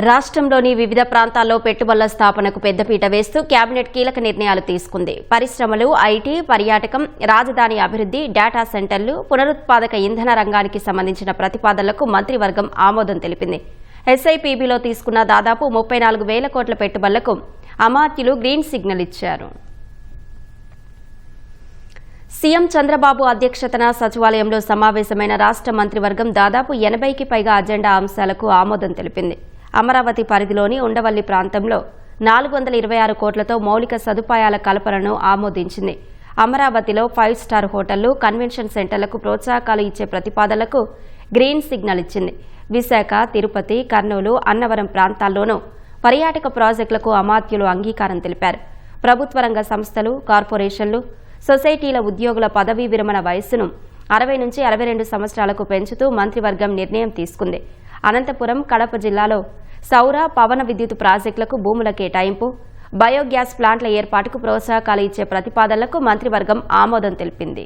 రాష్ట్రంలోని వివిధ ప్రాంతాల్లో పెట్టుబడుల స్థాపనకు పెద్దపీట వేస్తూ కేబినెట్ కీలక నిర్ణయాలు తీసుకుంది. పరిశ్రమలు, ఐటీ, పర్యాటకం, రాజధాని అభివృద్ధి, డేటా సెంటర్లు, పునరుత్పాదక ఇంధన రంగానికి సంబంధించిన ప్రతిపాదనలకు మంత్రివర్గం ఆమోదం తెలిపింది. ఎస్ఐపిబిలో తీసుకున్న దాదాపు 34,000 కోట్ల పెట్టుబడులకు అమాత్యులు గ్రీన్ సిగ్నల్ ఇచ్చారు. సీఎం చంద్రబాబు అధ్యక్షతన సచివాలయంలో సమావేశమైన రాష్ట్ర మంత్రివర్గం దాదాపు 80కి పైగా అజెండా అంశాలకు ఆమోదం తెలిపింది. అమరావతి పరిధిలోని ఉండవల్లి ప్రాంతంలో 426 కోట్లతో మౌలిక సదుపాయాల కల్పనను ఆమోదించింది. అమరావతిలో 5 స్టార్ హోటళ్లు, కన్వెన్షన్ సెంటర్లకు ప్రోత్సాహకాలు ఇచ్చే ప్రతిపాదనలకు గ్రీన్ సిగ్నల్ ఇచ్చింది. విశాఖ, తిరుపతి, కర్నూలు, అన్నవరం ప్రాంతాల్లోనూ పర్యాటక ప్రాజెక్టులకు అమాత్యులు అంగీకారం తెలిపారు. ప్రభుత్వ రంగ సంస్థలు, కార్పొరేషన్లు, సొసైటీల ఉద్యోగుల పదవీ విరమణ వయస్సును 60 నుంచి 62 సంవత్సరాలకు పెంచుతూ మంత్రివర్గం నిర్ణయం తీసుకుంది. అనంతపురం, కడప జిల్లాలో సౌర, పవన విద్యుత్ ప్రాజెక్టులకు భూముల కేటాయింపు, బయోగ్యాస్ ప్లాంట్ల ఏర్పాటుకు ప్రోత్సాహకాలు ఇచ్చే ప్రతిపాదనలకు మంత్రివర్గం ఆమోదం తెలిపింది.